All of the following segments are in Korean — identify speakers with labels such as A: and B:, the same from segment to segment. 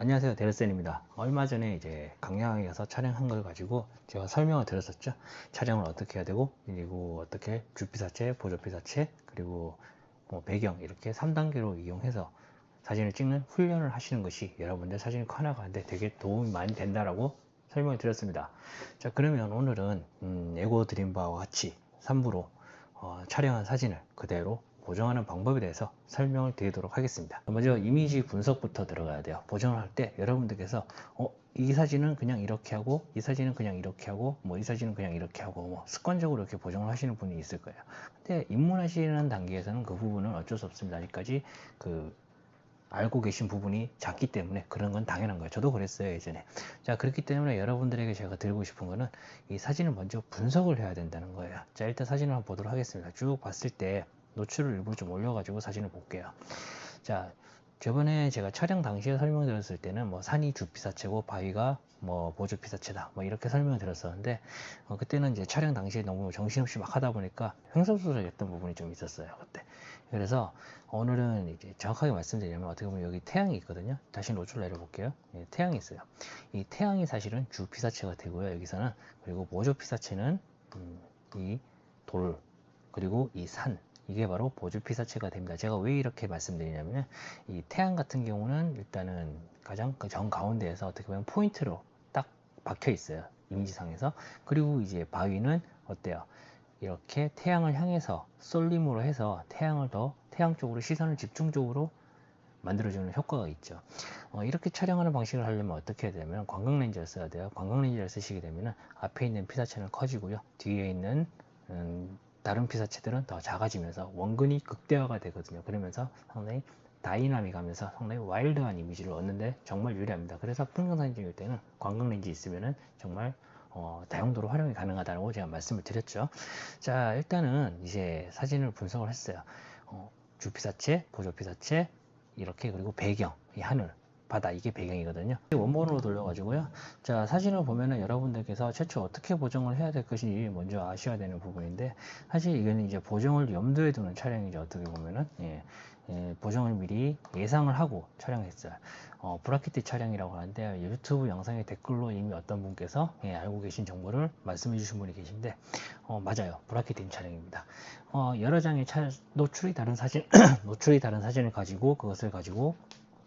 A: 안녕하세요, 데르센입니다. 얼마 전에 이제 강양에 가서 촬영한 걸 가지고 제가 설명을 드렸었죠. 촬영을 어떻게 해야 되고, 그리고 어떻게 주피사체, 보조피사체, 그리고 뭐 배경 이렇게 3단계로 이용해서 사진을 찍는 훈련을 하시는 것이 여러분들 사진을 커나가는데 되게 도움이 많이 된다라고 설명을 드렸습니다. 자, 그러면 오늘은 예고 드린 바와 같이 3부로 촬영한 사진을 그대로 보정하는 방법에 대해서 설명을 드리도록 하겠습니다. 먼저 이미지 분석부터 들어가야 돼요. 보정을 할 때 여러분들께서 이 사진은 그냥 이렇게 하고, 이 사진은 그냥 이렇게 하고, 뭐 이 사진은 그냥 이렇게 하고, 뭐 습관적으로 이렇게 보정을 하시는 분이 있을 거예요. 근데 입문하시는 단계에서는 그 부분은 어쩔 수 없습니다. 아직까지 알고 계신 부분이 작기 때문에 그런 건 당연한 거예요. 저도 그랬어요, 예전에. 자, 그렇기 때문에 여러분들에게 제가 드리고 싶은 거는 이 사진을 먼저 분석을 해야 된다는 거예요. 자, 일단 사진을 한번 보도록 하겠습니다. 쭉 봤을 때 노출을 일부러 좀 올려가지고 사진을 볼게요. 자, 저번에 제가 촬영 당시에 설명드렸을 때는 뭐 산이 주피사체고 바위가 뭐 보조피사체다 뭐 이렇게 설명을 드렸었는데 그때는 이제 촬영 당시에 너무 정신없이 막 하다 보니까 횡설수설했던 부분이 좀 있었어요, 그때. 그래서 오늘은 이제 정확하게 말씀드리면 어떻게 보면 여기 태양이 있거든요. 다시 노출 내려볼게요. 예, 태양이 있어요. 이 태양이 사실은 주피사체가 되고요, 여기서는. 그리고 보조피사체는 이 돌, 그리고 이 산, 이게 바로 보조피사체가 됩니다. 제가 왜 이렇게 말씀드리냐면 이 태양 같은 경우는 일단은 가장 그 정 가운데에서 어떻게 보면 포인트로 딱 박혀 있어요, 이미지상에서. 그리고 이제 바위는 어때요? 이렇게 태양을 향해서 쏠림으로 해서 태양을 더 태양 쪽으로 시선을 집중적으로 만들어주는 효과가 있죠. 이렇게 촬영하는 방식을 하려면 어떻게 해야 되냐면 광각 렌즈를 써야 돼요. 광각 렌즈를 쓰시게 되면 앞에 있는 피사체는 커지고요, 뒤에 있는 다른 피사체들은 더 작아지면서 원근이 극대화가 되거든요. 그러면서 상당히 다이나믹하면서 상당히 와일드한 이미지를 얻는데 정말 유리합니다. 그래서 풍경사진 찍을 때는 광각 렌즈 있으면은 정말 다용도로 활용이 가능하다고 제가 말씀을 드렸죠. 자, 일단은 이제 사진을 분석을 했어요. 주피사체, 보조피사체, 이렇게, 그리고 배경, 이 하늘, 바다, 이게 배경이거든요. 원본으로 돌려가지고요. 자, 사진을 보면은 여러분들께서 최초 어떻게 보정을 해야 될 것인지 먼저 아셔야 되는 부분인데, 사실 이거는 이제 보정을 염두에 두는 촬영이죠. 어떻게 보면은 보정을 미리 예상을 하고 촬영했어요. 브라키티 촬영이라고 하는데 유튜브 영상의 댓글로 이미 어떤 분께서 알고 계신 정보를 말씀해 주신 분이 계신데 맞아요, 브라키팅 촬영입니다. 여러 장의 노출이 다른 사진 노출이 다른 사진을 가지고 그것을 가지고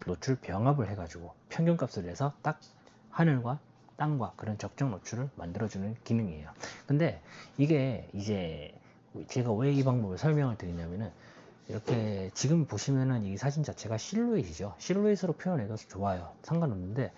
A: 노출 병합을 해가지고 평균값을 내서 딱 하늘과 땅과 그런 적정 노출을 만들어주는 기능이에요. 근데 이게 이제 제가 왜 이 방법을 설명을 드리냐면은 이렇게 지금 보시면은 이 사진 자체가 실루엣이죠. 실루엣으로 표현해도 좋아요, 상관없는데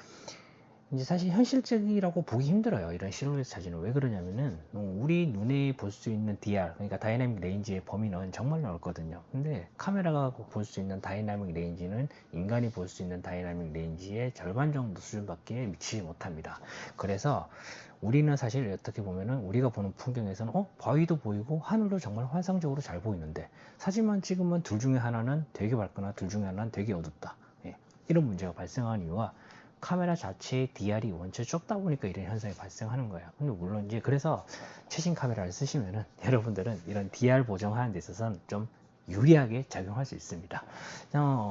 A: 이제 사실 현실적이라고 보기 힘들어요, 이런 실루엣 사진은. 왜 그러냐면은 우리 눈에 볼 수 있는 DR, 그러니까 다이나믹 레인지의 범위는 정말 넓거든요. 근데 카메라가 볼 수 있는 다이나믹 레인지는 인간이 볼 수 있는 다이나믹 레인지의 절반 정도 수준밖에 미치지 못합니다. 그래서 우리는 사실 어떻게 보면은 우리가 보는 풍경에서는 바위도 보이고 하늘도 정말 환상적으로 잘 보이는데 사진만 찍으면 둘 중에 하나는 되게 밝거나 둘 중에 하나는 되게 어둡다, 이런 문제가 발생한 이유가 카메라 자체의 DR이 원체 적다 보니까 이런 현상이 발생하는 거예요. 근데 물론 이제 그래서 최신 카메라를 쓰시면은 여러분들은 이런 DR 보정하는 데 있어서는 좀 유리하게 작용할 수 있습니다.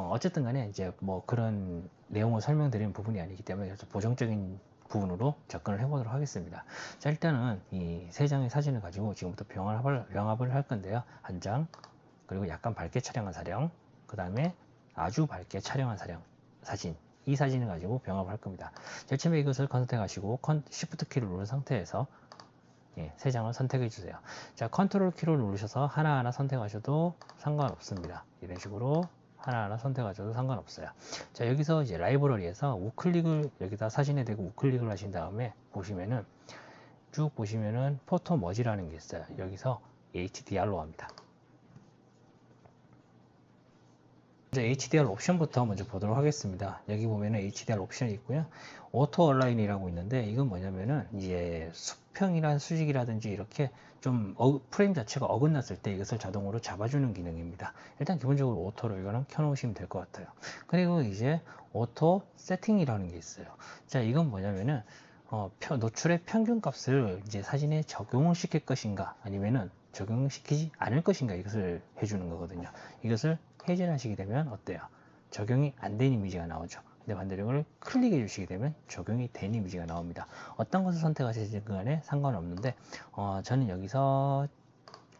A: 어쨌든 간에 이제 뭐 그런 내용을 설명드리는 부분이 아니기 때문에 그래서 보정적인 부분으로 접근을 해보도록 하겠습니다. 자, 일단은 이 세 장의 사진을 가지고 지금부터 병합을 할 건데요. 한 장, 그리고 약간 밝게 촬영한 사진, 그 다음에 아주 밝게 촬영한 사진, 이 사진을 가지고 병합을 할 겁니다. 제일 처음에 이것을 선택하시고 Shift 키를 누른 상태에서 세 장을 선택해 주세요. 자, 컨트롤 키를 누르셔서 하나하나 선택하셔도 상관없습니다. 이런 식으로 하나하나 선택하셔도 상관없어요. 자, 여기서 이제 라이브러리에서 우클릭을 여기다 사진에 대고 우클릭을 하신 다음에 보시면은 쭉 보시면은 포토 머지라는 게 있어요. 여기서 HDR로 합니다. 먼저 HDR 옵션부터 먼저 보도록 하겠습니다. 여기 보면은 HDR 옵션이 있고요. 오토 얼라인이라고 있는데 이건 뭐냐면은 이제 수평이나 수직이라든지 이렇게 좀 프레임 자체가 어긋났을 때 이것을 자동으로 잡아주는 기능입니다. 일단 기본적으로 오토로 이거는 켜놓으시면 될 것 같아요. 그리고 이제 오토 세팅이라는 게 있어요. 자, 이건 뭐냐면은 노출의 평균 값을 이제 사진에 적용을 시킬 것인가 아니면은 적용시키지 않을 것인가, 이것을 해주는 거거든요. 이것을 해제하시게 되면 어때요? 적용이 안 된 이미지가 나오죠. 근데 반대로 이걸 클릭해 주시게 되면 적용이 된 이미지가 나옵니다. 어떤 것을 선택하시든 간에 상관없는데 저는 여기서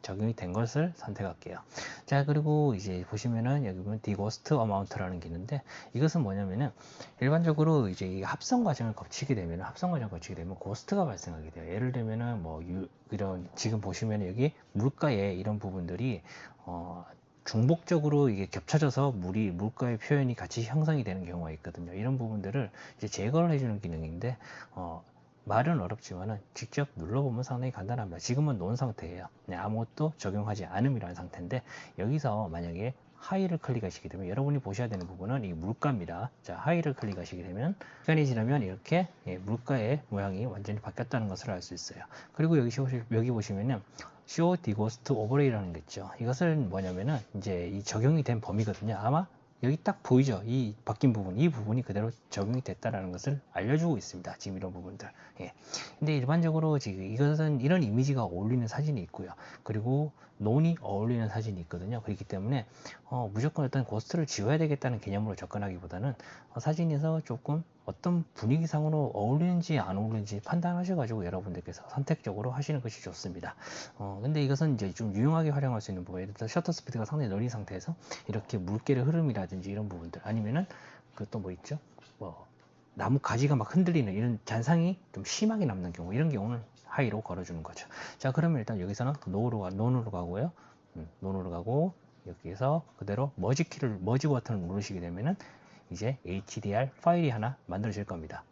A: 적용이 된 것을 선택할게요. 자, 그리고 이제 보시면은 여기 보면 디고스트 어마운트라는 게 있는데, 이것은 뭐냐면은 일반적으로 이제 이 합성 과정을 거치게 되면 고스트가 발생하게 돼요. 예를 들면은 뭐 이런 지금 보시면 여기 물가에 이런 부분들이 중복적으로 이게 겹쳐져서 물가의 표현이 같이 형성이 되는 경우가 있거든요. 이런 부분들을 이제 제거를 해주는 기능인데, 말은 어렵지만은 직접 눌러보면 상당히 간단합니다. 지금은 논 상태예요. 아무것도 적용하지 않음이라는 상태인데, 여기서 만약에 하이를 클릭하시게 되면 여러분이 보셔야 되는 부분은 이 물가입니다. 자, 하이를 클릭하시게 되면 시간이 지나면 이렇게 물가의 모양이 완전히 바뀌었다는 것을 알 수 있어요. 그리고 여기 보시면은 Show Deghost Overlay라는 게 있죠. 이것은 뭐냐면은 이제 이 적용이 된 범위거든요. 아마 여기 딱 보이죠? 이 바뀐 부분, 이 부분이 그대로 적용이 됐다라는 것을 알려주고 있습니다. 지금 이런 부분들. 예. 근데 일반적으로 지금 이것은 이런 이미지가 어울리는 사진이 있고요. 그리고 논이 어울리는 사진이 있거든요. 그렇기 때문에 무조건 어떤 고스트를 지워야 되겠다는 개념으로 접근하기보다는 사진에서 조금 어떤 분위기상으로 어울리는지 안 어울리는지 판단하셔가지고 여러분들께서 선택적으로 하시는 것이 좋습니다. 근데 이것은 이제 좀 유용하게 활용할 수 있는 부분, 예를 들어 셔터 스피드가 상당히 느린 상태에서 이렇게 물결의 흐름이라든지 이런 부분들, 아니면은 그 또 뭐 있죠? 뭐 나무 가지가 막 흔들리는 이런 잔상이 좀 심하게 남는 경우, 이런 경우는 하이로 걸어주는 거죠. 자, 그러면 일단 여기서는 논으로 가고요. 논으로 가고 여기에서 그대로 머지 버튼을 누르시게 되면은 이제 HDR 파일이 하나 만들어질 겁니다.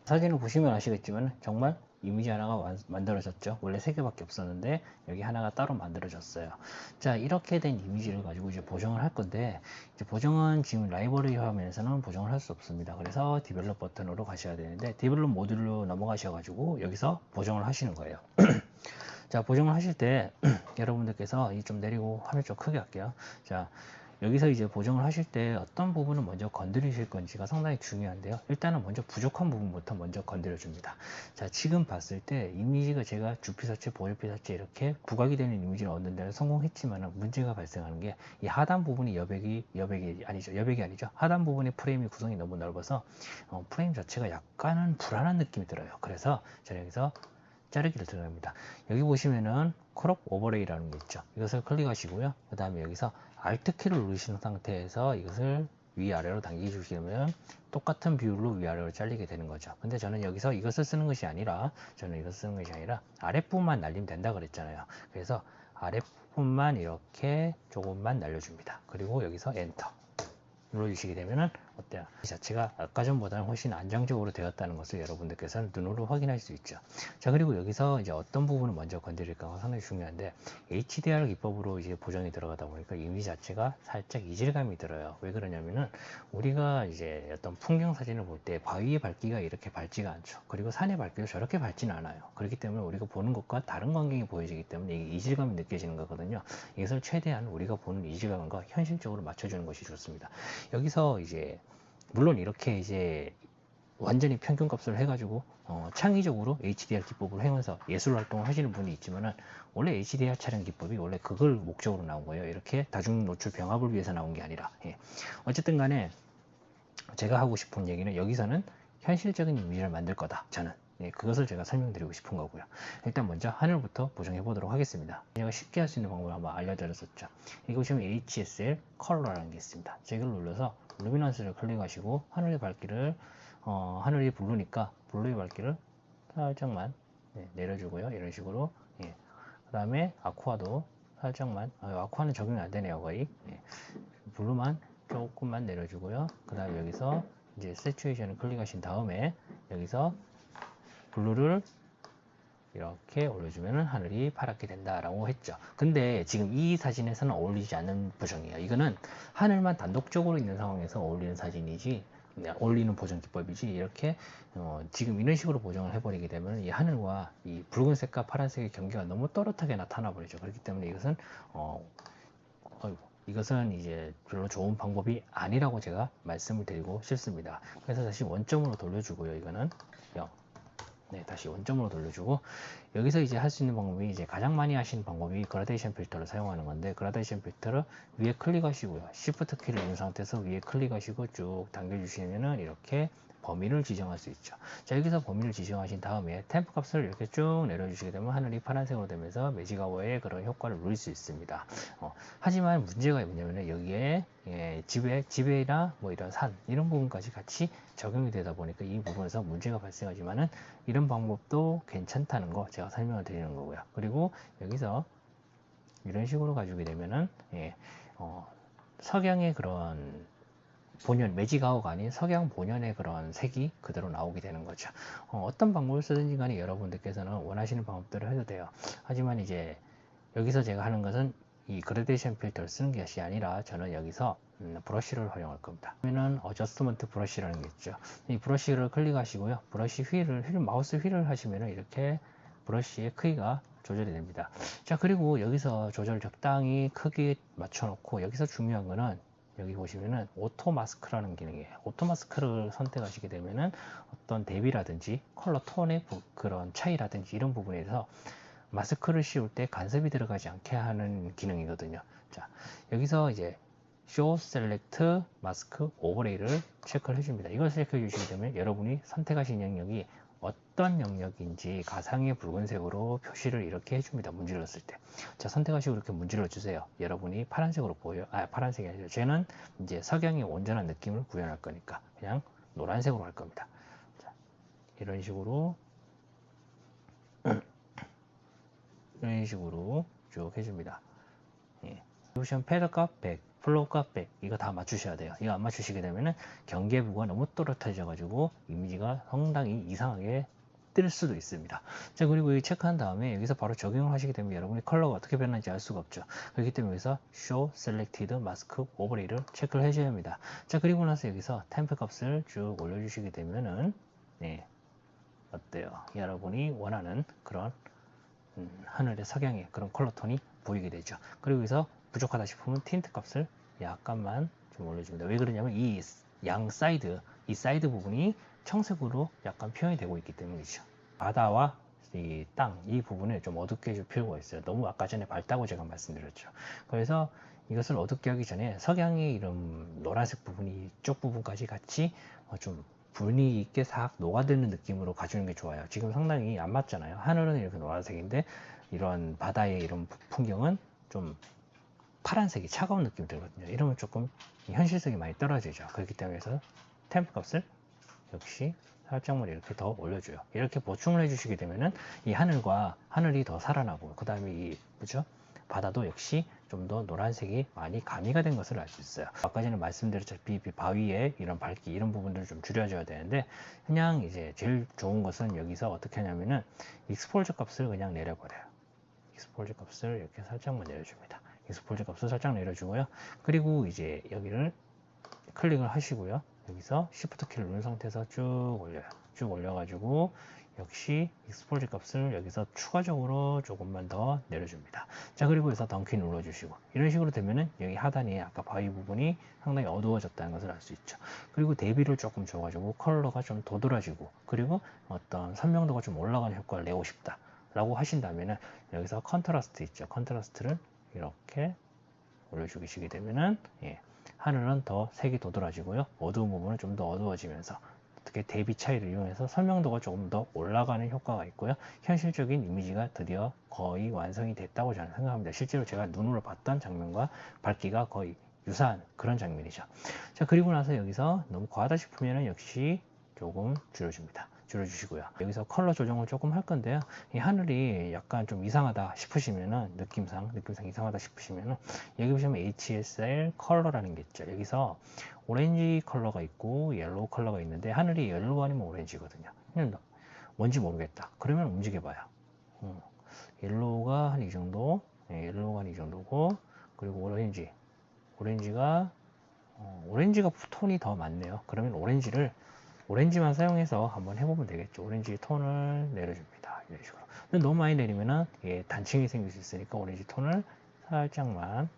A: 사진을 보시면 아시겠지만 정말 이미지 하나가 만들어졌죠. 원래 3개밖에 없었는데 여기 하나가 따로 만들어졌어요. 자, 이렇게 된 이미지를 가지고 이제 보정을 할 건데, 이제 보정은 지금 라이브러리 화면에서는 보정을 할 수 없습니다. 그래서 디벨롭 버튼으로 가셔야 되는데, 디벨롭 모듈로 넘어가셔가지고 여기서 보정을 하시는 거예요. 자, 보정을 하실 때 여러분들께서 좀 내리고 화면 좀 크게 할게요. 자, 여기서 이제 보정을 하실 때 어떤 부분을 먼저 건드리실 건지가 상당히 중요한데요. 일단은 먼저 부족한 부분부터 먼저 건드려 줍니다. 자, 지금 봤을 때 이미지가 제가 주피사체, 보조피사체 이렇게 부각이 되는 이미지를 얻는 데는 성공했지만 문제가 발생하는 게 이 하단 부분이 여백이 아니죠. 하단 부분의 프레임이 구성이 너무 넓어서 프레임 자체가 약간은 불안한 느낌이 들어요. 그래서 제가 여기서 자르기를 들어갑니다. 여기 보시면은 크롭 오버레이라는 게 있죠. 이것을 클릭하시고요. 그 다음에 여기서 Alt 키를 누르시는 상태에서 이것을 위아래로 당기시면 똑같은 비율로 위아래로 잘리게 되는 거죠. 근데 저는 여기서 이것을 쓰는 것이 아니라 아랫부분만 날리면 된다 그랬잖아요. 그래서 아랫부분만 이렇게 조금만 날려줍니다. 그리고 여기서 엔터 눌러주시게 되면은 어때요? 이 자체가 아까 전보다는 훨씬 안정적으로 되었다는 것을 여러분들께서는 눈으로 확인할 수 있죠. 자, 그리고 여기서 이제 어떤 부분을 먼저 건드릴까가 상당히 중요한데, HDR 기법으로 이제 보정이 들어가다 보니까 이미지 자체가 살짝 이질감이 들어요. 왜 그러냐면은 우리가 이제 어떤 풍경 사진을 볼 때 바위의 밝기가 이렇게 밝지가 않죠. 그리고 산의 밝기도 저렇게 밝지는 않아요. 그렇기 때문에 우리가 보는 것과 다른 광경이 보여지기 때문에 이게 이질감이 느껴지는 거거든요. 이것을 최대한 우리가 보는 이질감과 현실적으로 맞춰주는 것이 좋습니다. 여기서 이제 물론 이렇게 이제 완전히 평균값을 해가지고 창의적으로 HDR 기법을 행해서 예술 활동을 하시는 분이 있지만은, 원래 HDR 촬영 기법이 원래 그걸 목적으로 나온 거예요. 이렇게 다중 노출 병합을 위해서 나온 게 아니라. 어쨌든 간에 제가 하고 싶은 얘기는 여기서는 현실적인 이미지를 만들 거다, 저는. 그것을 제가 설명드리고 싶은 거고요. 일단 먼저 하늘부터 보정해 보도록 하겠습니다. 제가 쉽게 할 수 있는 방법을 한번 알려드렸었죠. 여기 보시면 HSL 컬러라는 게 있습니다. 이걸 눌러서 루미넌스를 클릭하시고 하늘의 밝기를 하늘이 블루니까 블루의 밝기를 살짝만 내려주고요. 이런 식으로. 그 다음에 아쿠아도 살짝만, 아쿠아는 적용이 안 되네요, 거의. 블루만 조금만 내려주고요. 그 다음에 여기서 이제 세츄에이션을 클릭하신 다음에 여기서 블루를 이렇게 올려주면 하늘이 파랗게 된다라고 했죠. 근데 지금 이 사진에서는 어울리지 않는 보정이에요. 이거는 하늘만 단독적으로 있는 상황에서 어울리는 사진이지, 어울리는 보정 기법이지, 이렇게 지금 이런 식으로 보정을 해버리게 되면 이 하늘과 이 붉은색과 파란색의 경계가 너무 또렷하게 나타나 버리죠. 그렇기 때문에 이것은 이제 별로 좋은 방법이 아니라고 제가 말씀을 드리고 싶습니다. 그래서 다시 원점으로 돌려주고요. 이거는 0. 다시 원점으로 돌려주고, 여기서 이제 할 수 있는 방법이, 이제 가장 많이 하시는 방법이 그라데이션 필터를 사용하는 건데, 그라데이션 필터를 위에 클릭하시고요. Shift 키를 누른 상태에서 위에 클릭하시고 쭉 당겨주시면은 이렇게 범위를 지정할 수 있죠. 자, 여기서 범위를 지정하신 다음에 템프 값을 이렇게 쭉 내려주시게 되면 하늘이 파란색으로 되면서 매직아워의 그런 효과를 누릴 수 있습니다. 하지만 문제가 뭐냐면 여기에 지배나 뭐 이런 산 이런 부분까지 같이 적용이 되다 보니까 이 부분에서 문제가 발생하지만은 이런 방법도 괜찮다는 거 제가 설명을 드리는 거고요. 그리고 여기서 이런 식으로 가지게 되면은 석양의 그런 본연, 매직아웃가 아닌 석양 본연의 그런 색이 그대로 나오게 되는 거죠. 어떤 방법을 쓰든지 간에 여러분들께서는 원하시는 방법대로 해도 돼요. 하지만 이제 여기서 제가 하는 것은 이 그라데이션 필터를 쓰는 것이 아니라 저는 여기서 브러쉬를 활용할 겁니다. 그러면은 어저스트먼트 브러쉬라는 게 있죠. 이 브러쉬를 클릭하시고요. 브러쉬 마우스 휠을 하시면은 이렇게 브러쉬의 크기가 조절이 됩니다. 자, 그리고 여기서 조절 적당히 크게 맞춰놓고, 여기서 중요한 거는 여기 보시면은 오토 마스크라는 기능이에요. 오토 마스크를 선택하시게 되면은 어떤 대비라든지 컬러 톤의 그런 차이라든지 이런 부분에서 마스크를 씌울 때 간섭이 들어가지 않게 하는 기능이거든요. 자, 여기서 이제 Show Select Mask Overlay를 체크를 해줍니다. 이걸 체크해 주시게 되면 여러분이 선택하신 영역이 어떤 영역인지 가상의 붉은색으로 표시를 이렇게 해줍니다. 문질렀을 때. 자, 선택하시고 이렇게 문질러 주세요. 여러분이 파란색으로 보여요. 파란색이 아니라 쟤는 이제 석양의 온전한 느낌을 구현할 거니까 그냥 노란색으로 할 겁니다. 자, 이런 식으로 쭉 해줍니다. 모션 패드 값 100, 플로우 값 100, 이거 다 맞추셔야 돼요. 이거 안 맞추시게 되면은 경계부가 너무 또렷해져 가지고 이미지가 상당히 이상하게 뜰 수도 있습니다. 자, 그리고 이 체크한 다음에 여기서 바로 적용을 하시게 되면 여러분이 컬러가 어떻게 변하는지 알 수가 없죠. 그렇기 때문에 여기서 Show Selected Mask Overlay를 체크를 해줘야 합니다. 자, 그리고 나서 여기서 템프 값을 쭉 올려주시게 되면은 어때요? 여러분이 원하는 그런 하늘의 석양의 그런 컬러톤이 보이게 되죠. 그리고 여기서 부족하다 싶으면 틴트 값을 약간만 좀 올려줍니다. 왜 그러냐면 이 사이드 부분이 청색으로 약간 표현이 되고 있기 때문이죠. 바다와 이 땅, 이 부분을 좀 어둡게 해줄 필요가 있어요. 너무 아까 전에 밝다고 제가 말씀드렸죠. 그래서 이것을 어둡게 하기 전에 석양의 이런 노란색 부분이 이쪽 부분까지 같이 좀 분위기 있게 싹 녹아드는 느낌으로 가주는 게 좋아요. 지금 상당히 안 맞잖아요. 하늘은 이렇게 노란색인데 이런 바다의 이런 풍경은 좀 파란색이 차가운 느낌이 들거든요. 이러면 조금 현실성이 많이 떨어지죠. 그렇기 때문에 템프 값을 역시 살짝만 이렇게 더 올려줘요. 이렇게 보충을 해주시게 되면은 이 하늘이 더 살아나고, 그 다음에 이 바다도 역시 좀 더 노란색이 많이 가미가 된 것을 알 수 있어요. 아까 전에 말씀드렸다시피 바위에 이런 밝기 이런 부분들을 좀 줄여줘야 되는데, 그냥 이제 제일 좋은 것은 여기서 어떻게 하냐면은 익스포저 값을 그냥 내려버려요. 익스포저 값을 이렇게 살짝만 내려줍니다. 익스포저 값을 살짝 내려주고요. 그리고 이제 여기를 클릭을 하시고요. 여기서 Shift 키를 누른 상태에서 쭉 올려요. 쭉 올려가지고 역시 익스포저 값을 여기서 추가적으로 조금만 더 내려줍니다. 자, 그리고 여기서 던키 눌러주시고, 이런 식으로 되면은 여기 하단에 아까 바위 부분이 상당히 어두워졌다는 것을 알 수 있죠. 그리고 대비를 조금 줘가지고 컬러가 좀 도드라지고, 그리고 어떤 선명도가 좀 올라가는 효과를 내고 싶다 라고 하신다면은 여기서 컨트라스트 있죠. 컨트라스트를 이렇게 올려주시게 되면은 하늘은 더 색이 도드라지고요. 어두운 부분은 좀 더 어두워지면서 어떻게 대비 차이를 이용해서 설명도가 조금 더 올라가는 효과가 있고요. 현실적인 이미지가 드디어 거의 완성이 됐다고 저는 생각합니다. 실제로 제가 눈으로 봤던 장면과 밝기가 거의 유사한 그런 장면이죠. 자, 그리고 나서 여기서 너무 과하다 싶으면 역시 조금 줄여주시고요. 여기서 컬러 조정을 조금 할 건데요. 이 하늘이 약간 좀 이상하다 싶으시면은 느낌상 이상하다 싶으시면은 여기 보시면 HSL 컬러라는 게 있죠. 여기서 오렌지 컬러가 있고 옐로우 컬러가 있는데 하늘이 옐로우 아니면 오렌지거든요. 뭔지 모르겠다. 그러면 움직여봐요. 옐로우가 한 이 정도, 옐로우가 한 이 정도고, 그리고 오렌지가 톤이 더 많네요. 그러면 오렌지만 사용해서 한번 해보면 되겠죠. 오렌지 톤을 내려줍니다. 이런 식으로. 근데 너무 많이 내리면은 단층이 생길 수 있으니까 오렌지 톤을 살짝만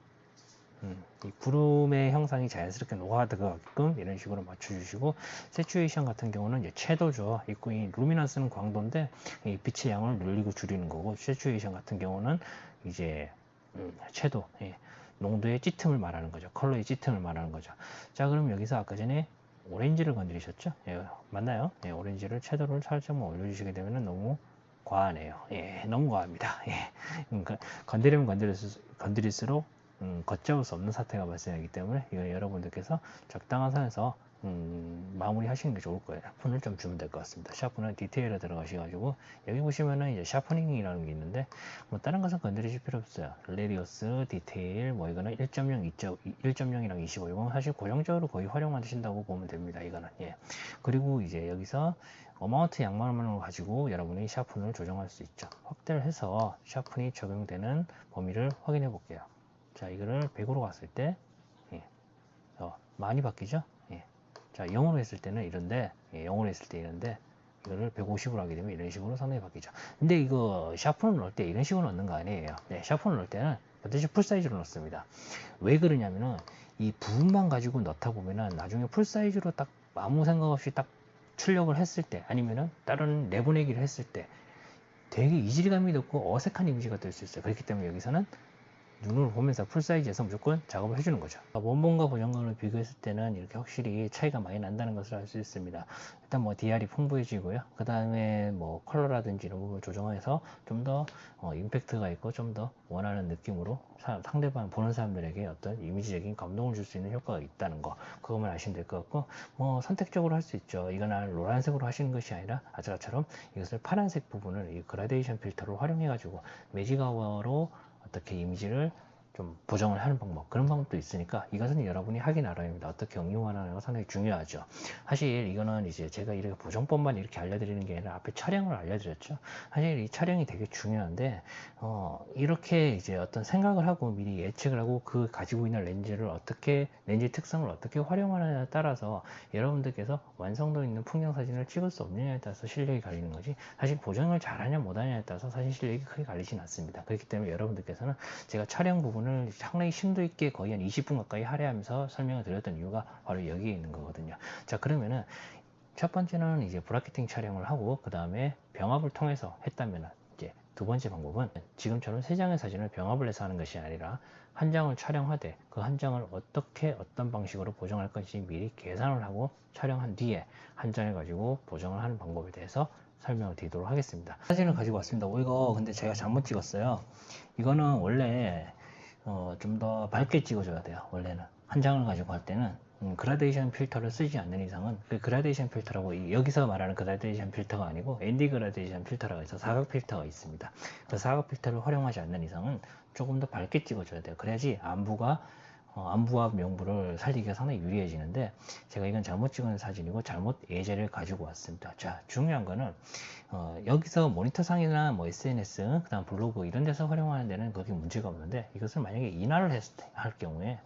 A: 이 구름의 형상이 자연스럽게 녹아들어가게끔 이런 식으로 맞춰주시고, 세츄에이션 같은 경우는 이제 채도죠. 이 루미넌스는 광도인데 이 빛의 양을 늘리고 줄이는 거고, 세츄에이션 같은 경우는 이제 채도, 농도의 짙음을 말하는 거죠. 컬러의 짙음을 말하는 거죠. 자, 그럼 여기서 아까 전에 오렌지를 건드리셨죠? 맞나요? 오렌지를 채도를 살짝만 올려주시게 되면 너무 과하네요. 너무 과합니다. 그러니까 건드리면 건드릴수록 걷잡을 수 없는 사태가 발생하기 때문에 이건 여러분들께서 적당한 선에서 마무리 하시는 게 좋을 거예요. 샤픈을 좀 주면 될 것 같습니다. 샤픈은 디테일에 들어가셔가지고 여기 보시면은 이제 샤프닝이라는 게 있는데 뭐 다른 것은 건드리실 필요 없어요. 레디어스, 디테일, 뭐 이거는 1.0, 1.0이랑 25, 이건 사실 고정적으로 거의 활용하신다고 보면 됩니다. 이거는 그리고 이제 여기서 어마운트 양만을 가지고 여러분이 샤픈을 조정할 수 있죠. 확대를 해서 샤픈이 적용되는 범위를 확인해 볼게요. 자, 이거를 100으로 갔을 때 많이 바뀌죠? 자, 0으로 했을 때는 이런데 0으로 했을 때 이런데 이거를 150으로 하게 되면 이런 식으로 상당히 바뀌죠. 근데 이거 샤픈을 넣을 때 이런 식으로 넣는 거 아니에요. 샤픈을 넣을 때는 반드시 풀사이즈로 넣습니다. 왜 그러냐면은 이 부분만 가지고 넣다 보면은 나중에 풀사이즈로 딱 아무 생각 없이 딱 출력을 했을 때, 아니면은 다른 내보내기를 했을 때 되게 이질감이 돋고 어색한 이미지가 될 수 있어요. 그렇기 때문에 여기서는 눈으로 보면서 풀사이즈에서 무조건 작업을 해주는 거죠. 원본과 보정관을 비교했을 때는 이렇게 확실히 차이가 많이 난다는 것을 알 수 있습니다. 일단 뭐 DR이 풍부해지고요. 그 다음에 뭐 컬러라든지 이런 부분을 조정해서 좀 더 임팩트가 있고 좀 더 원하는 느낌으로 상대방 보는 사람들에게 어떤 이미지적인 감동을 줄 수 있는 효과가 있다는 거, 그것만 아시면 될 것 같고, 뭐 선택적으로 할 수 있죠. 이거는 노란색으로 하시는 것이 아니라 아까처럼 이것을 파란색 부분을 이 그라데이션 필터를 활용해 가지고 매직아워로 어떻게 이미지를 좀 보정을 하는 방법, 그런 방법도 있으니까 이것은 여러분이 하긴 알아야 합니다. 어떻게 응용하느냐가 상당히 중요하죠. 사실 이거는 이제 제가 이렇게 보정법만 이렇게 알려드리는 게 아니라 앞에 촬영을 알려드렸죠. 사실 이 촬영이 되게 중요한데 이렇게 이제 어떤 생각을 하고 미리 예측을 하고 그 가지고 있는 렌즈 특성을 어떻게 활용하느냐에 따라서 여러분들께서 완성도 있는 풍경 사진을 찍을 수 없느냐에 따라서 실력이 갈리는 거지, 사실 보정을 잘하냐 못하냐에 따라서 사실 실력이 크게 갈리진 않습니다. 그렇기 때문에 여러분들께서는 제가 촬영 부분을 상당히 심도 있게 거의 한 20분 가까이 할애하면서 설명을 드렸던 이유가 바로 여기에 있는 거거든요. 자, 그러면은 첫 번째는 이제 브라켓팅 촬영을 하고 그 다음에 병합을 통해서 했다면, 이제 두 번째 방법은 지금처럼 세 장의 사진을 병합을 해서 하는 것이 아니라 한 장을 촬영하되 그 한 장을 어떻게 어떤 방식으로 보정할 것인지 미리 계산을 하고 촬영한 뒤에 한 장을 가지고 보정을 하는 방법에 대해서 설명을 드리도록 하겠습니다. 사진을 가지고 왔습니다. 이거 근데 제가 잘못 찍었어요. 이거는 원래 좀 더 밝게 찍어줘야 돼요. 원래는 한 장을 가지고 할 때는 그라데이션 필터를 쓰지 않는 이상은, 그 그라데이션 필터라고 여기서 말하는 그라데이션 필터가 아니고 ND 그라데이션 필터라고 해서 사각 필터가 있습니다. 그 사각 필터를 활용하지 않는 이상은 조금 더 밝게 찍어줘야 돼요. 그래야지 안부와 명부를 살리기가 상당히 유리해지는데, 제가 이건 잘못 찍은 사진이고 잘못 예제를 가지고 왔습니다. 자, 중요한 거는 여기서 모니터상이나 뭐 SNS, 그 다음 블로그 이런 데서 활용하는 데는 그렇게 문제가 없는데, 이것을 만약에 인화를 할 경우에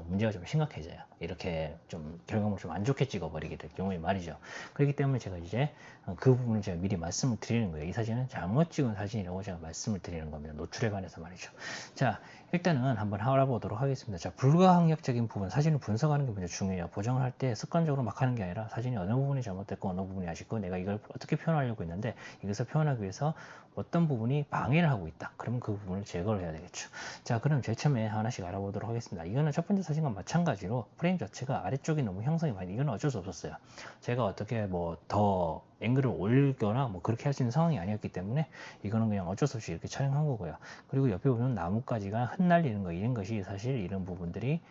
A: 문제가 좀 심각해져요. 이렇게 좀 결과물을 좀 안 좋게 찍어버리게 될 경우에 말이죠. 그렇기 때문에 제가 이제 그 부분을 제가 미리 말씀을 드리는 거예요. 이 사진은 잘못 찍은 사진이라고 제가 말씀을 드리는 겁니다. 노출에 관해서 말이죠. 자, 일단은 한번 알아보도록 하겠습니다. 자, 불가항력적인 부분, 사진을 분석하는 게 먼저 중요해요. 보정을 할 때 습관적으로 막 하는 게 아니라 사진이 어느 부분이 잘못됐고 어느 부분이 아쉽고 내가 이걸 어떻게 표현하려고 했는데 이것을 표현하기 위해서 어떤 부분이 방해를 하고 있다. 그러면 그 부분을 제거를 해야 되겠죠. 자, 그럼 제일 처음에 하나씩 알아보도록 하겠습니다. 이거는 첫 번째 사진과 마찬가지로 프레임 자체가 아래쪽이 너무 형성이 많이, 이건 어쩔 수 없었어요. 제가 어떻게 뭐 더 앵글을 올리거나 뭐 그렇게 할 수 있는 상황이 아니었기 때문에 이거는 그냥 어쩔 수 없이 이렇게 촬영한 거고요. 그리고 옆에 보면 나뭇가지가 흩날리는 거, 이런 것이 사실 이런 부분들이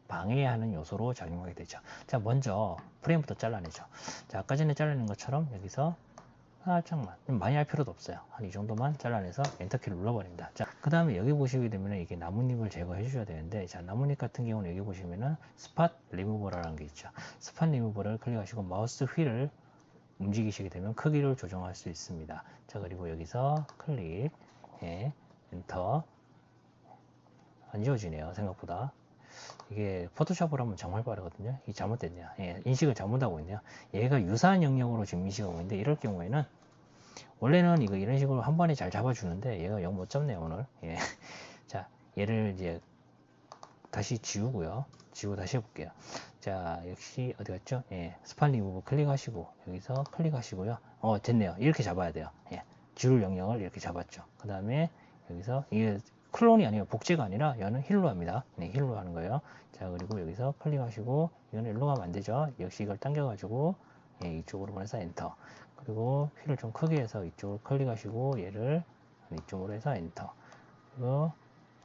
A: 방해하는 요소로 작용하게 되죠. 자, 먼저 프레임부터 잘라내죠. 자, 아까 전에 잘라낸 것처럼 여기서 살짝만, 많이 할 필요도 없어요. 한 이 정도만 잘라내서 엔터키를 눌러버립니다. 자, 그 다음에 여기 보시게 되면 이게 나뭇잎을 제거해 주셔야 되는데, 자, 나뭇잎 같은 경우는 여기 보시면은 스팟 리무버라는 게 있죠. 스팟 리무버를 클릭하시고 마우스 휠을 움직이시게 되면 크기를 조정할 수 있습니다. 자, 그리고 여기서 클릭, 엔터. 안 지워지네요, 생각보다. 이게 포토샵으로 하면 정말 빠르거든요. 이게 잘못됐네요. 인식을 잘못하고 있네요. 얘가 유사한 영역으로 지금 인식하고 있는데, 이럴 경우에는 원래는 이거 이런 식으로 한 번에 잘 잡아주는데 얘가 영 못 잡네요, 오늘. 자, 얘를 이제 다시 지우고요. 지우고 다시 해볼게요. 자, 역시 어디 갔죠? 예, 스판 리무브 클릭하시고 여기서 클릭하시고요. 됐네요. 이렇게 잡아야 돼요. 예, 지울 영역을 이렇게 잡았죠. 그 다음에 여기서 이게 클론이 아니에요. 복제가 아니라 얘는 힐로 합니다. 네, 힐로 하는 거예요. 자, 그리고 여기서 클릭하시고 이거는 일로 가면 안 되죠. 역시 이걸 당겨가지고 예, 이쪽으로 보내서 엔터. 그리고 휠을 좀 크게 해서 이쪽으로 클릭하시고 얘를 이쪽으로 해서 엔터. 그리고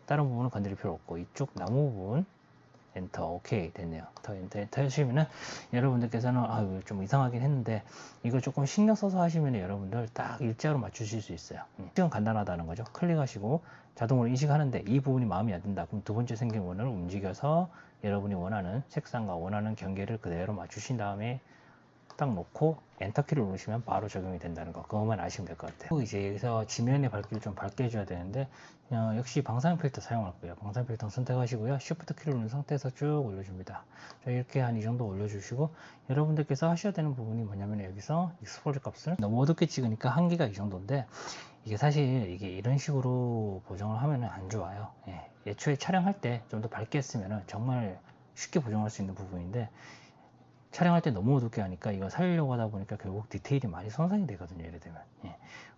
A: 다른 부분은 건드릴 필요 없고 이쪽 나무 부분 엔터. 오케이, 됐네요. 엔터 하시면은 여러분들께서는 좀 이상하긴 했는데 이거 조금 신경 써서 하시면 여러분들 딱 일자로 맞추실 수 있어요. 지금 간단하다는 거죠. 클릭하시고 자동으로 인식하는데 이 부분이 마음에 안 든다. 그럼 두 번째 생긴 원을 움직여서 여러분이 원하는 색상과 원하는 경계를 그대로 맞추신 다음에 딱 놓고 엔터키를 누르시면 바로 적용이 된다는 거, 그것만 아시면 될 것 같아요. 이제 여기서 지면의 밝기를 좀 밝게 해줘야 되는데 역시 방사형 필터 사용할 거예요. 방사형 필터 선택하시고요. Shift 키를 누른 상태에서 쭉 올려줍니다. 자, 이렇게 한 이 정도 올려주시고 여러분들께서 하셔야 되는 부분이 뭐냐면 여기서 익스포즈 값을 너무 어둡게 찍으니까 한계가 이 정도인데 이게 사실 이게 이런 식으로 보정을 하면 안 좋아요. 예, 애초에 촬영할 때 좀 더 밝게 했으면 정말 쉽게 보정할 수 있는 부분인데 촬영할 때 너무 어둡게 하니까 이거 살리려고 하다 보니까 결국 디테일이 많이 손상이 되거든요. 예를 들면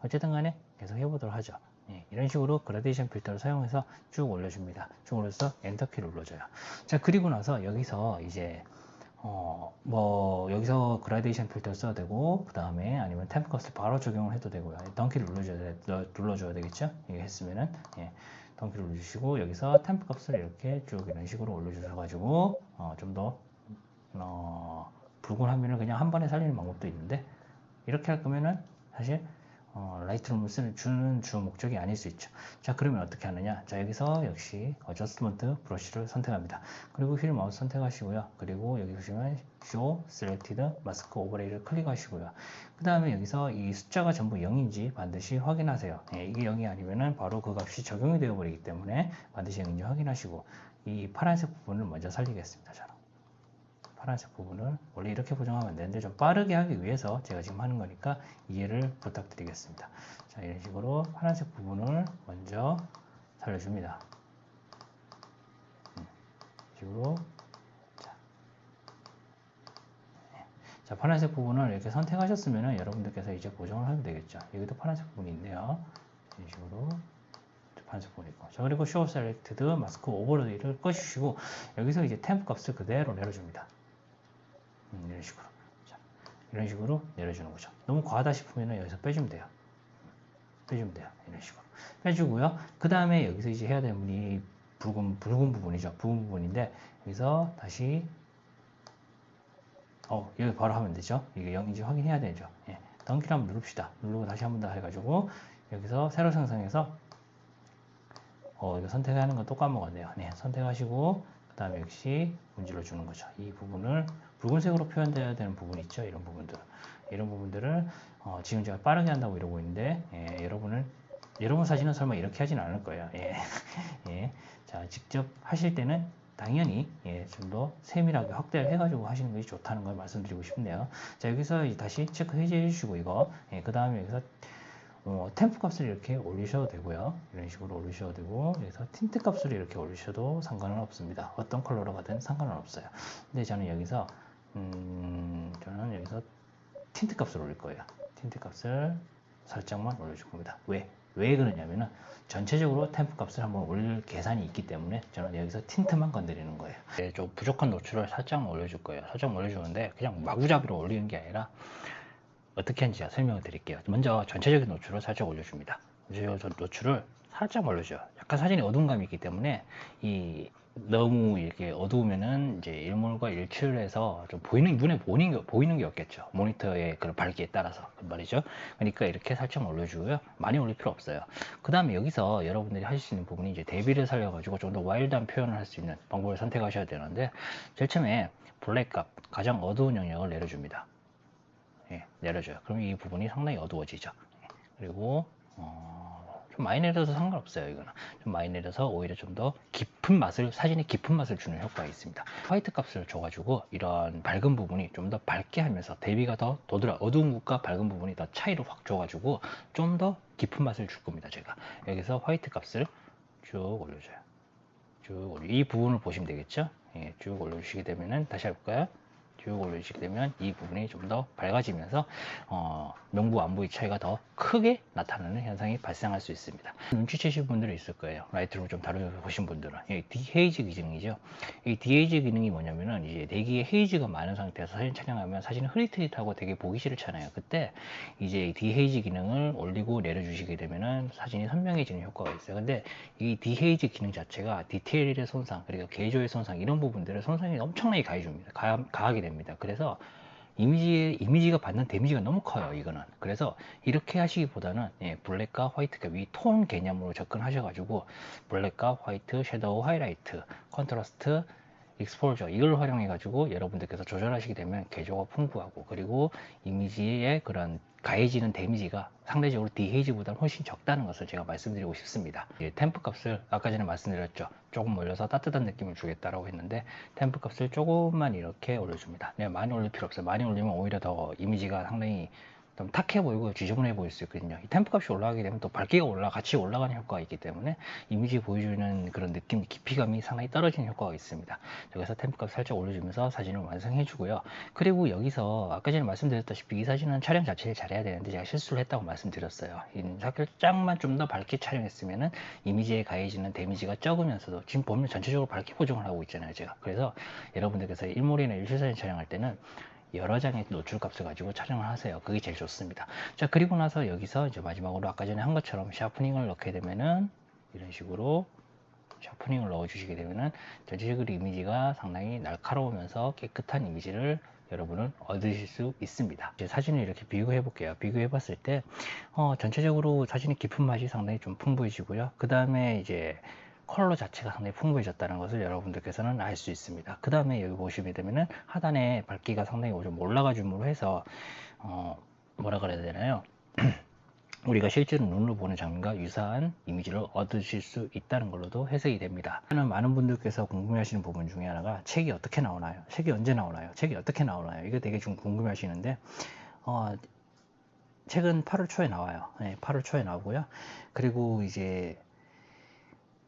A: 어쨌든 간에 계속 해보도록 하죠. 이런 식으로 그라데이션 필터를 사용해서 쭉 올려줍니다. 쭉 올려서 엔터키를 눌러줘요. 자, 그리고 나서 여기서 이제 여기서 그라데이션 필터를 써야 되고 그 다음에 아니면 템프 값을 바로 적용을 해도 되고요. 덩키를 눌러줘야 되겠죠. 이거 했으면은 덩키를 눌러주시고 여기서 템프 값을 이렇게 쭉 이런 식으로 올려주셔가지고 좀더 붉은 화면을 그냥 한 번에 살리는 방법도 있는데 이렇게 할 거면은 사실 라이트룸을 주는 주 목적이 아닐 수 있죠. 자, 그러면 어떻게 하느냐? 자, 여기서 역시 어저스트먼트 브러쉬를 선택합니다. 그리고 휠 마우스 선택하시고요. 그리고 여기 보시면 Show Selected Mask Overlay를 클릭하시고요. 그 다음에 여기서 이 숫자가 전부 0인지 반드시 확인하세요. 이게 0이 아니면은 바로 그 값이 적용이 되어 버리기 때문에 반드시 0인지 확인하시고 이 파란색 부분을 먼저 살리겠습니다. 저는 파란색 부분을 원래 이렇게 보정하면 안 되는데 좀 빠르게 하기 위해서 제가 지금 하는 거니까 이해를 부탁드리겠습니다. 자, 이런 식으로 파란색 부분을 먼저 살려줍니다. 식으로 자, 파란색 부분을 이렇게 선택하셨으면 여러분들께서 이제 보정을 하면 되겠죠. 여기도 파란색 부분이 있네요. 이런 식으로 파란색 부분이 있고. 자, 그리고 Show Selected Mask Overlay를 꺼주시고 여기서 이제 템프 값을 그대로 내려줍니다. 이런 식으로. 자, 이런 식으로 내려주는 거죠. 너무 과하다 싶으면 여기서 빼주면 돼요. 빼주면 돼요. 이런 식으로. 빼주고요. 그 다음에 여기서 이제 해야 되는 부분이 붉은 부분이죠. 붉은 부분인데, 여기서 다시, 여기 바로 하면 되죠. 이게 0인지 확인해야 되죠. 덩키를 한번 누릅시다. 누르고 다시 한번 더 해가지고, 여기서 새로 생성해서, 이거 선택하는 건 또 까먹었네요. 선택하시고, 그 다음에 역시 문질러 주는 거죠. 이 부분을 붉은색으로 표현되어야 되는 부분이 있죠. 이런 부분들을 지금 제가 빠르게 한다고 이러고 있는데 여러분 사진은 설마 이렇게 하진 않을 거예요. 자, 직접 하실 때는 당연히 좀 더 세밀하게 확대를 해가지고 하시는 것이 좋다는 걸 말씀드리고 싶네요. 자, 여기서 다시 체크 해제해 주시고 이거 그 다음에 여기서 템프 값을 이렇게 올리셔도 되고요. 이런 식으로 올리셔도 되고 여기서 틴트 값을 이렇게 올리셔도 상관은 없습니다. 어떤 컬러로 가든 상관은 없어요. 근데 저는 여기서 틴트 값을 올릴 거예요. 틴트 값을 살짝만 올려줄 겁니다. 왜 그러냐면은 전체적으로 템프 값을 한번 올릴 계산이 있기 때문에 저는 여기서 틴트만 건드리는 거예요. 좀 부족한 노출을 살짝 올려줄 거예요. 살짝 올려주는데 그냥 마구잡이로 올리는 게 아니라 어떻게 하는지 설명을 드릴게요. 먼저 전체적인 노출을 살짝 올려줍니다. 노출을 살짝 올려줘요. 약간 사진이 어두운 감이 있기 때문에 너무 이렇게 어두우면은 이제 일몰과 일출해서 좀 눈에 보이는 게 없겠죠. 모니터의 그런 밝기에 따라서 말이죠. 그러니까 이렇게 살짝 올려주고요. 많이 올릴 필요 없어요. 그 다음에 여기서 여러분들이 하실 수 있는 부분이 이제 대비를 살려가지고 좀 더 와일드한 표현을 할 수 있는 방법을 선택하셔야 되는데 제일 처음에 블랙 값 가장 어두운 영역을 내려줍니다. 내려줘요. 그럼 이 부분이 상당히 어두워지죠. 그리고 좀 많이 내려서 상관없어요. 이거는 좀 많이 내려서 오히려 좀 더 사진에 깊은 맛을 주는 효과가 있습니다. 화이트 값을 줘가지고 이런 밝은 부분이 좀 더 밝게 하면서 대비가 더 어두운 곳과 밝은 부분이 더 차이를 확 줘가지고 좀 더 깊은 맛을 줄 겁니다. 제가 여기서 화이트 값을 쭉 올려줘요. 이 부분을 보시면 되겠죠. 예, 쭉 올려주시게 되면은 다시 해볼까요? 쭉 올려주시게 되면 이 부분이 좀 더 밝아지면서 명부 안부의 차이가 더 크게 나타나는 현상이 발생할 수 있습니다. 눈치채신 분들이 있을 거예요. 라이트룸을 좀 다뤄보신 분들은. 디헤이즈 기능이죠. 이 디헤이즈 기능이 뭐냐면은 이제 내기에 헤이즈가 많은 상태에서 사진 촬영하면 사진이 흐릿흐릿하고 되게 보기 싫잖아요. 그때 이제 디헤이즈 기능을 올리고 내려주시게 되면은 사진이 선명해지는 효과가 있어요. 근데 이 디헤이즈 기능 자체가 디테일의 손상, 그리고 개조의 손상, 이런 부분들을 손상이 엄청나게 가해줍니다. 가하게 됩니다. 그래서 이미지가 받는 데미지가 너무 커요, 이거는. 그래서 이렇게 하시기보다는 블랙과 화이트가 위 톤 개념으로 접근하셔가지고 블랙과 화이트, 섀도우, 하이라이트, 컨트라스트, 익스포저 이걸 활용해 가지고 여러분들께서 조절하시게 되면 개조가 풍부하고, 그리고 이미지의 그런 가해지는 데미지가 상대적으로 디헤이즈보다 훨씬 적다는 것을 제가 말씀드리고 싶습니다. 템프 값을 아까 전에 말씀드렸죠. 조금 올려서 따뜻한 느낌을 주겠다라고 했는데 템프 값을 조금만 이렇게 올려줍니다. 많이 올릴 필요 없어요. 많이 올리면 오히려 더 이미지가 상당히 좀 탁해 보이고 지저분해 보일 수 있거든요. 이 템프 값이 올라가게 되면 또 밝기가 같이 올라가는 효과가 있기 때문에 이미지 보여주는 그런 느낌, 깊이감이 상당히 떨어지는 효과가 있습니다. 그래서 템프 값 살짝 올려주면서 사진을 완성해 주고요. 그리고 여기서 아까 전에 말씀드렸다시피 이 사진은 촬영 자체를 잘해야 되는데 제가 실수를 했다고 말씀드렸어요. 살짝만 좀 더 밝게 촬영했으면은 이미지에 가해지는 데미지가 적으면서도, 지금 보면 전체적으로 밝게 보정을 하고 있잖아요, 제가. 그래서 여러분들께서 일몰이나 일출사진 촬영할 때는 여러 장의 노출 값을 가지고 촬영을 하세요. 그게 제일 좋습니다. 자, 그리고 나서 여기서 이제 마지막으로 아까 전에 한 것처럼 샤프닝을 넣게 되면은 이런 식으로 샤프닝을 넣어 주시게 되면은 전체적으로 이미지가 상당히 날카로우면서 깨끗한 이미지를 여러분은 얻으실 수 있습니다. 이제 사진을 이렇게 비교해 볼게요. 비교해 봤을 때 전체적으로 사진의 깊은 맛이 상당히 좀 풍부해지고요. 그 다음에 이제 컬러 자체가 상당히 풍부해졌다는 것을 여러분들께서는 알 수 있습니다. 그 다음에 여기 보시게 되면은 하단에 밝기가 상당히 좀 올라가 줌으로 해서 뭐라 그래야 되나요? 우리가 실제로 눈으로 보는 장면과 유사한 이미지를 얻으실 수 있다는 걸로도 해석이 됩니다. 많은 분들께서 궁금해하시는 부분 중에 하나가 책이 어떻게 나오나요? 책이 언제 나오나요? 책이 어떻게 나오나요? 이거 되게 좀 궁금해하시는데 책은 8월 초에 나와요. 8월 초에 나오고요. 그리고 이제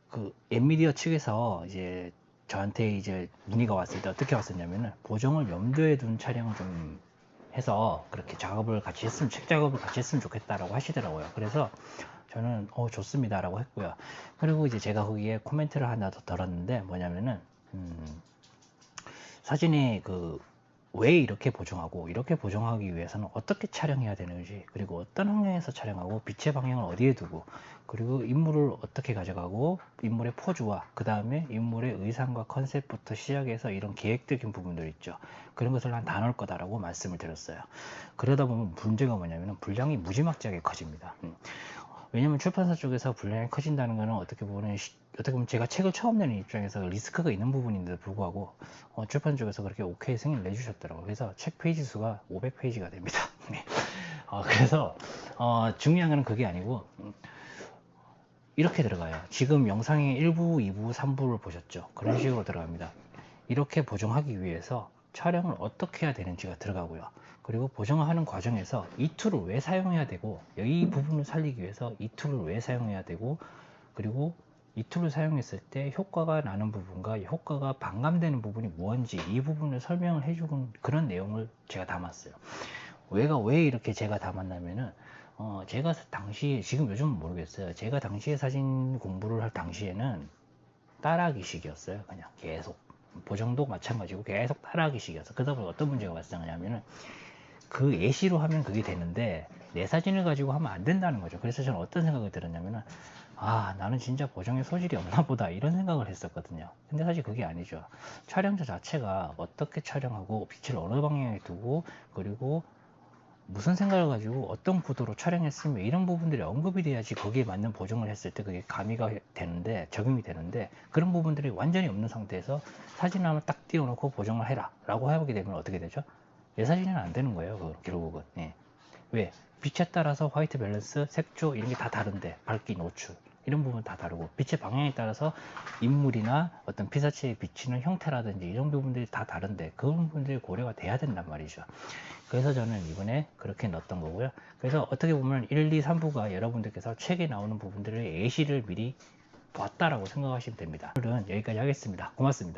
A: 그 엔미디어 측에서 이제 저한테 이제 문의가 왔을 때 어떻게 왔었냐면은 보정을 염두에 둔 촬영을 좀 해서 그렇게 작업을 같이 했으면, 책 작업을 같이 했으면 좋겠다라고 하시더라고요. 그래서 저는 좋습니다라고 했고요. 그리고 이제 제가 거기에 코멘트를 하나 더 달았는데 뭐냐면은 사진이 왜 이렇게 보정하고, 이렇게 보정하기 위해서는 어떻게 촬영해야 되는지, 그리고 어떤 환경에서 촬영하고, 빛의 방향을 어디에 두고, 그리고 인물을 어떻게 가져가고, 인물의 포즈와 그 다음에 인물의 의상과 컨셉부터 시작해서 이런 계획적인 부분들 있죠. 그런 것을 난 다 넣을 거다라고 말씀을 드렸어요. 그러다 보면 문제가 뭐냐면 분량이 무지막지하게 커집니다. 왜냐면 출판사 쪽에서 분량이 커진다는 것은 어떻게 보면 제가 책을 처음 내는 입장에서 리스크가 있는 부분인데도 불구하고 출판 쪽에서 그렇게 오케이 승인을 내주셨더라고요. 그래서 책 페이지 수가 500페이지가 됩니다. 그래서 중요한 것은 그게 아니고 이렇게 들어가요. 지금 영상의 1부, 2부, 3부를 보셨죠? 그런 식으로 들어갑니다. 이렇게 보정하기 위해서 촬영을 어떻게 해야 되는지가 들어가고요. 그리고 보정을 하는 과정에서 이 툴을 왜 사용해야 되고, 이 부분을 살리기 위해서 이 툴을 왜 사용해야 되고, 그리고 이 툴을 사용했을 때 효과가 나는 부분과 효과가 반감되는 부분이 뭔지, 이 부분을 설명을 해주는 그런 내용을 제가 담았어요. 왜 이렇게 제가 담았냐면은 제가 당시에, 지금 요즘은 모르겠어요. 제가 당시에 사진 공부를 할 당시에는 따라하기식이었어요. 그냥 계속 보정도 마찬가지고 계속 따라하기식이었어. 그러다 보니 어떤 문제가 발생하냐면은 그 예시로 하면 그게 되는데 내 사진을 가지고 하면 안 된다는 거죠. 그래서 저는 어떤 생각이 들었냐면은 나는 진짜 보정에 소질이 없나 보다, 이런 생각을 했었거든요. 근데 사실 그게 아니죠. 촬영자 자체가 어떻게 촬영하고, 빛을 어느 방향에 두고, 그리고 무슨 생각을 가지고 어떤 구도로 촬영했으면, 이런 부분들이 언급이 돼야지 거기에 맞는 보정을 했을 때 그게 가미가 되는데, 적용이 되는데, 그런 부분들이 완전히 없는 상태에서 사진을 한번 딱 띄워놓고 보정을 해라 라고 해보게 되면 어떻게 되죠? 내 사진은 안 되는 거예요, 결국은. 왜? 빛에 따라서 화이트 밸런스, 색조 이런 게 다 다른데, 밝기, 노출 이런 부분 다 다르고, 빛의 방향에 따라서 인물이나 어떤 피사체에 비치는 형태라든지 이런 부분들이 다 다른데, 그런 부분들이 고려가 돼야 된단 말이죠. 그래서 저는 이번에 그렇게 넣었던 거고요. 그래서 어떻게 보면 1, 2, 3부가 여러분들께서 책에 나오는 부분들의 예시를 미리 보았다라고 생각하시면 됩니다. 오늘은 여기까지 하겠습니다. 고맙습니다.